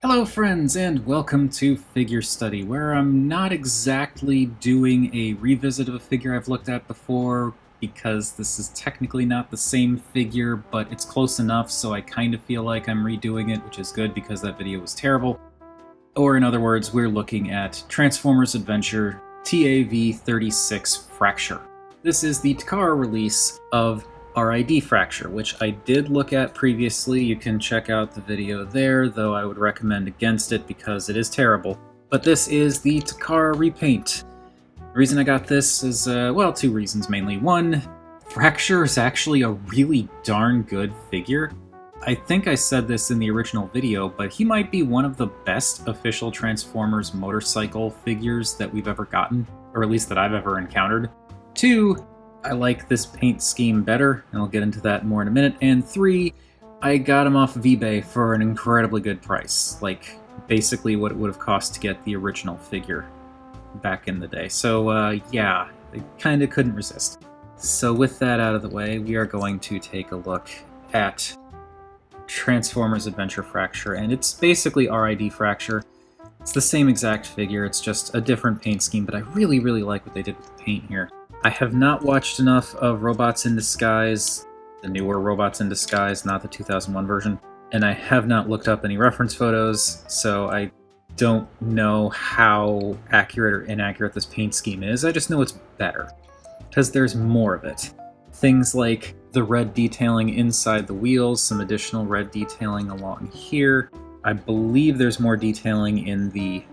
Hello friends, and welcome to Figure Study, where I'm not exactly doing a revisit of a figure I've looked at before, because this is technically not the same figure, but it's close enough, so I kind of feel like I'm redoing it, which is good because that video was terrible. Or in other words, we're looking at Transformers Adventure TAV36 Fracture. This is the Takara release of RID Fracture, which I did look at previously. You can check out the video there, though I would recommend against it because it is terrible. But this is the Takara repaint. The reason I got this is, well, two reasons mainly. One, Fracture is actually a really darn good figure. I think I said this in the original video, but he might be one of the best official Transformers motorcycle figures that we've ever gotten, or at least that I've ever encountered. Two, I like this paint scheme better, and I'll get into that more in a minute. And three, I got him off of eBay for an incredibly good price, like basically what it would have cost to get the original figure back in the day. So yeah, I kind of couldn't resist. So with that out of the way, we are going to take a look at Transformers Adventure Fracture, and it's basically RID Fracture. It's the same exact figure, it's just a different paint scheme, but I really like what they did with the paint here. I have not watched enough of Robots in Disguise, the newer Robots in Disguise, not the 2001 version, and I have not looked up any reference photos, so I don't know how accurate or inaccurate this paint scheme is. I just know it's better, because there's more of it. Things like the red detailing inside the wheels, some additional red detailing along here. I believe there's more detailing in the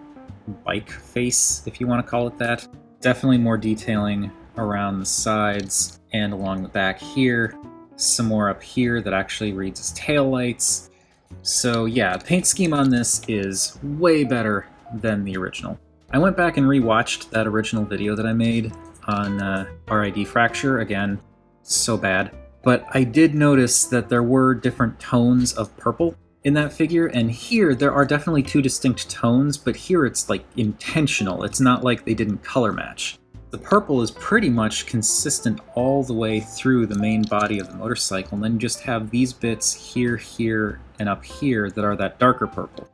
bike face, if you want to call it that. Definitely more detailing around the sides and along the back here. Some more up here that actually reads as taillights. So yeah, the paint scheme on this is way better than the original. I went back and rewatched that original video that I made on RID Fracture. Again, so bad. But I did notice that there were different tones of purple in that figure, and here there are definitely two distinct tones, but here it's like intentional. It's not like they didn't color match. The purple is pretty much consistent all the way through the main body of the motorcycle, and then you just have these bits here, here, and up here that are that darker purple.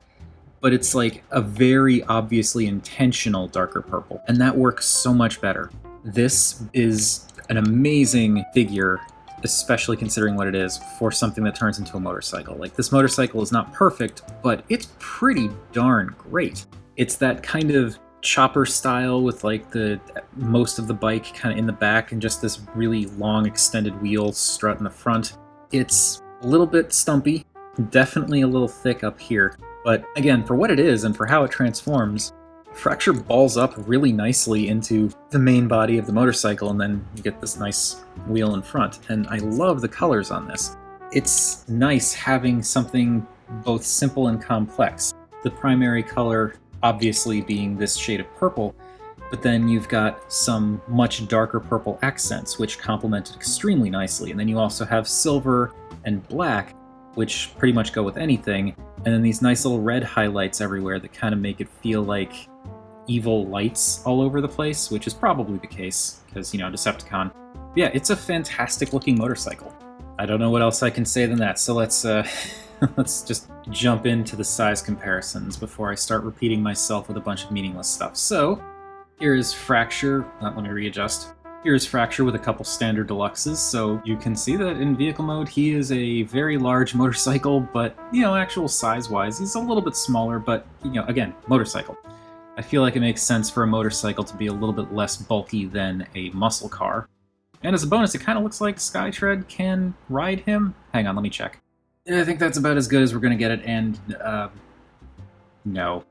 But it's like a very obviously intentional darker purple, and that works so much better. This is an amazing figure, especially considering what it is, for something that turns into a motorcycle. Like, this motorcycle is not perfect, but it's pretty darn great. It's that kind of chopper style with like the most of the bike kind of in the back and just this really long extended wheel strut in the front. It's a little bit stumpy, definitely a little thick up here, but again, for what it is and for how it transforms, Fracture balls up really nicely into the main body of the motorcycle, and then you get this nice wheel in front. And I love the colors on this. It's nice having something both simple and complex. The primary color obviously being this shade of purple, but then you've got some much darker purple accents, which complement it extremely nicely. And then you also have silver and black, which pretty much go with anything, and then these nice little red highlights everywhere that kind of make it feel like evil lights all over the place, which is probably the case, because, you know, Decepticon. Yeah, it's a fantastic looking motorcycle. I don't know what else I can say than that, so let's let's just jump into the size comparisons before I start repeating myself with a bunch of meaningless stuff. So, here is Fracture. Let me readjust. Here's Fracture with a couple standard deluxes, so you can see that in vehicle mode he is a very large motorcycle, but, you know, actual size-wise he's a little bit smaller, but, you know, again, motorcycle. I feel like it makes sense for a motorcycle to be a little bit less bulky than a muscle car. And as a bonus, it kind of looks like Skytread can ride him. Hang on, let me check. Yeah, I think that's about as good as we're going to get it, and, no.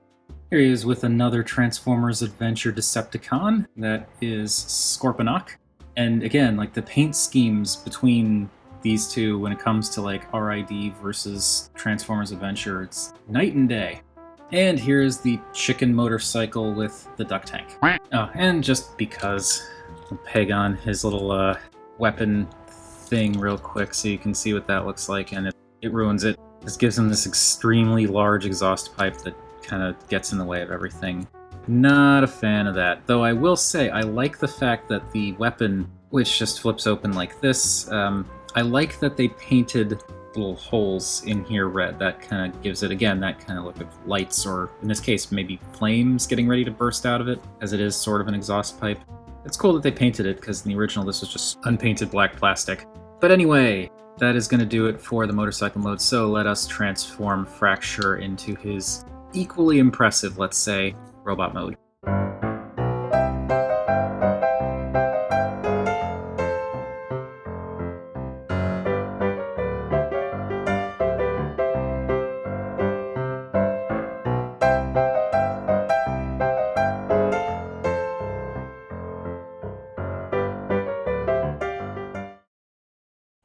Here he is with another Transformers Adventure Decepticon. That is Scorponok. And again, like, the paint schemes between these two when it comes to, like, RID versus Transformers Adventure, it's night and day. And here's the chicken motorcycle with the duck tank. Oh, and just because, I'll peg on his little weapon thing real quick so you can see what that looks like, and it ruins it. This gives him this extremely large exhaust pipe that kind of gets in the way of everything. Not a fan of that, though I will say I like the fact that the weapon, which just flips open like this, I like that they painted little holes in here red. That kind of gives it, again, that kind of look of lights, or in this case, maybe flames getting ready to burst out of it, as it is sort of an exhaust pipe. It's cool that they painted it, because in the original this was just unpainted black plastic. But anyway, that is going to do it for the motorcycle mode, so let us transform Fracture into his equally impressive, let's say, robot mode.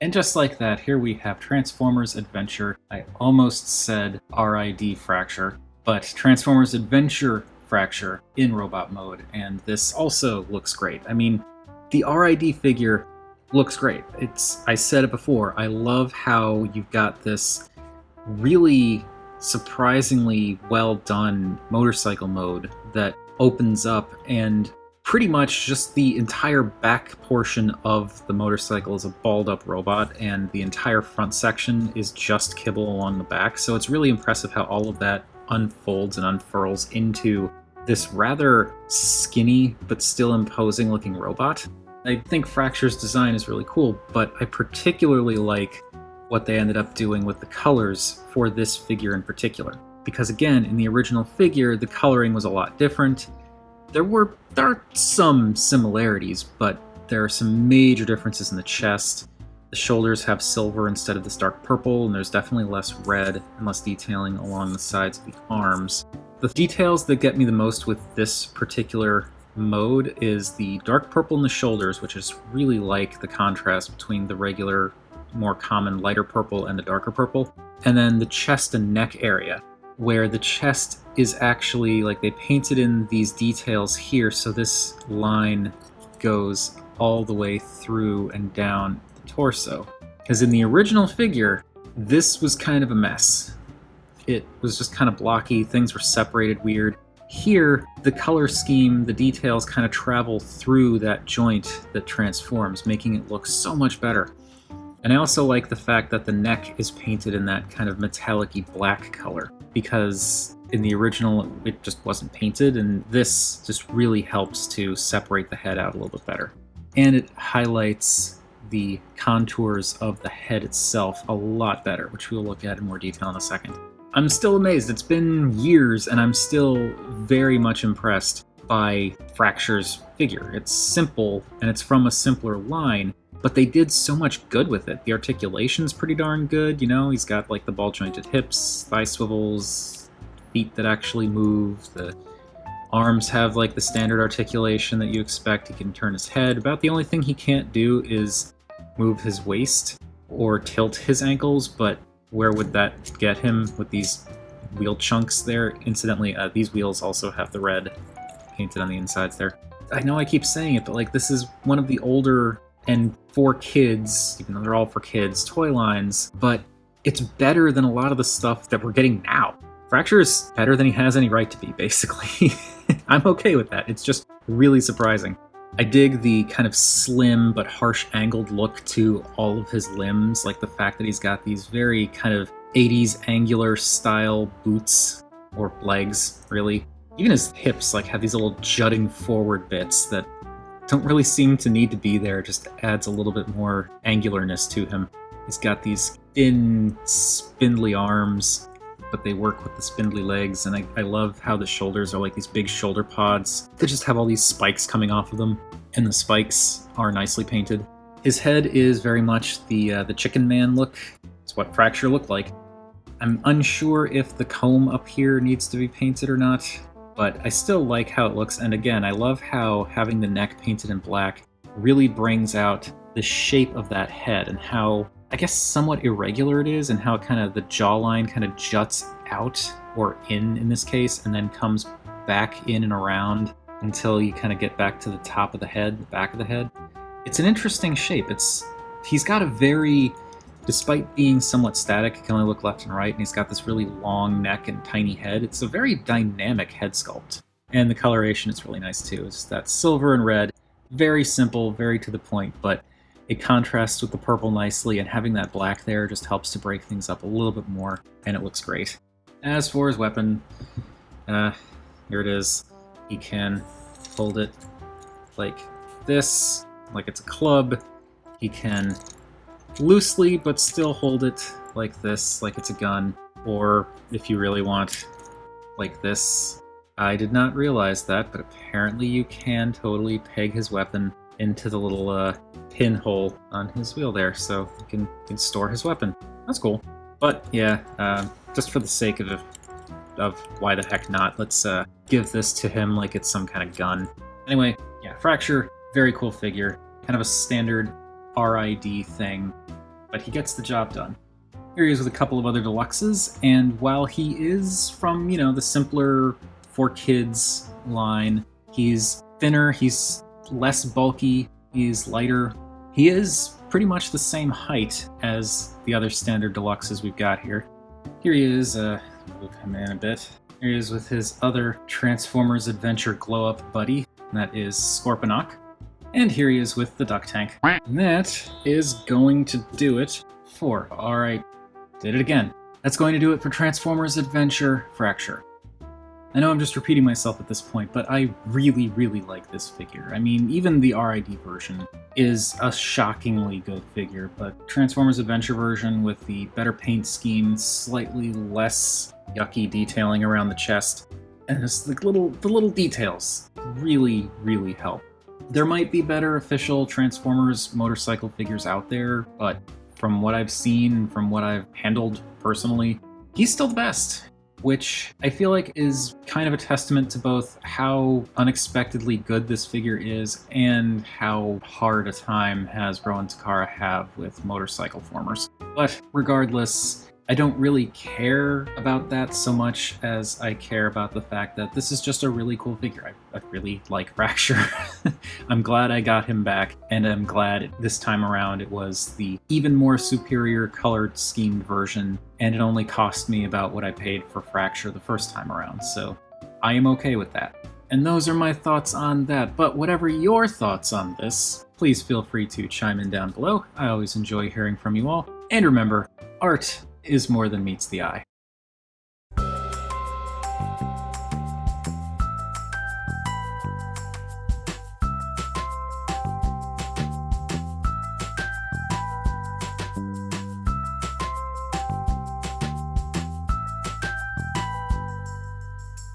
And just like that, here we have Transformers Adventure. I almost said RID Fracture, but Transformers Adventure Fracture in robot mode, and this also looks great. I mean, the RID figure looks great. I said it before, I love how you've got this really surprisingly well done motorcycle mode that opens up, and pretty much just the entire back portion of the motorcycle is a balled up robot, and the entire front section is just kibble along the back. So it's really impressive how all of that unfolds and unfurls into this rather skinny but still imposing looking robot. I think Fracture's design is really cool, but I particularly like what they ended up doing with the colors for this figure in particular. Because again, in the original figure, the coloring was a lot different. There are some similarities, but there are some major differences in the chest. The shoulders have silver instead of this dark purple, and there's definitely less red and less detailing along the sides of the arms. The details that get me the most with this particular mode is the dark purple in the shoulders, which is really like the contrast between the regular, more common lighter purple and the darker purple. And then the chest and neck area, where the chest is actually, like, they painted in these details here, so this line goes all the way through and down the torso. Because in the original figure, this was kind of a mess. It was just kind of blocky, things were separated weird. Here, the color scheme, the details kind of travel through that joint that transforms, making it look so much better. And I also like the fact that the neck is painted in that kind of metallic-y black color, because in the original it just wasn't painted, and this just really helps to separate the head out a little bit better. And it highlights the contours of the head itself a lot better, which we'll look at in more detail in a second. I'm still amazed. It's been years, and I'm still very much impressed by Fracture's figure. It's simple, and it's from a simpler line, but they did so much good with it. The articulation's pretty darn good, you know? He's got like the ball-jointed hips, thigh swivels, feet that actually move. The arms have like the standard articulation that you expect. He can turn his head. About the only thing he can't do is move his waist or tilt his ankles, but where would that get him with these wheel chunks there? Incidentally, these wheels also have the red painted on the insides there. I know I keep saying it, but like, this is one of the older and for kids, even though they're all for kids, toy lines, but it's better than a lot of the stuff that we're getting now. Fracture is better than he has any right to be, basically. I'm okay with that. It's just really surprising. I dig the kind of slim but harsh angled look to all of his limbs, like the fact that he's got these very kind of 80s angular style boots, or legs, really. Even his hips like have these little jutting forward bits that don't really seem to need to be there, just adds a little bit more angularness to him. He's got these thin, spindly arms, but they work with the spindly legs, and I love how the shoulders are like these big shoulder pods that just have all these spikes coming off of them, and the spikes are nicely painted. His head is very much the Chicken Man look. It's what Fracture looked like. I'm unsure if the comb up here needs to be painted or not, but I still like how it looks, and again, I love how having the neck painted in black really brings out the shape of that head and how, I guess, somewhat irregular it is, and how kind of the jawline kind of juts out, or in this case, and then comes back in and around until you kind of get back to the top of the head, the back of the head. It's an interesting shape. He's got a very, despite being somewhat static, he can only look left and right, and he's got this really long neck and tiny head. It's a very dynamic head sculpt. And the coloration is really nice too. It's that silver and red, very simple, very to the point, but It contrasts with the purple nicely, and having that black there just helps to break things up a little bit more, and it looks great. As for his weapon, here it is. He can hold it like this, like it's a club. He can loosely but still hold it like this, like it's a gun, or if you really want, like this. I did not realize that, but apparently you can totally peg his weapon into the little pinhole on his wheel there, so you can store his weapon. That's cool. But yeah, just for the sake of why the heck not, let's give this to him like it's some kind of gun. Anyway, yeah, Fracture, very cool figure. Kind of a standard RID thing, but he gets the job done. Here he is with a couple of other deluxes, and while he is from, the simpler for kids line, he's thinner, he's less bulky, he's lighter. He is pretty much the same height as the other standard deluxes we've got here. Here he is, move him in a bit. Here he is with his other Transformers Adventure glow-up buddy, and that is Scorponok. And here he is with the Duck Tank. And that is going to do it for, alright, did it again. That's going to do it for Transformers Adventure Fracture. I know I'm just repeating myself at this point, but I really, really like this figure. I mean, even the RID version is a shockingly good figure, but Transformers Adventure version with the better paint scheme, slightly less yucky detailing around the chest, and just the little details really, really help. There might be better official Transformers motorcycle figures out there, but from what I've seen, from what I've handled personally, he's still the best. Which I feel like is kind of a testament to both how unexpectedly good this figure is and how hard a time Hasbro and Takara have with motorcycle formers. But regardless, I don't really care about that so much as I care about the fact that this is just a really cool figure. I really like Fracture. I'm glad I got him back, and I'm glad this time around it was the even more superior colored schemed version, and it only cost me about what I paid for Fracture the first time around, so I am okay with that. And those are my thoughts on that, but whatever your thoughts on this, please feel free to chime in down below. I always enjoy hearing from you all. And remember, art is more than meets the eye.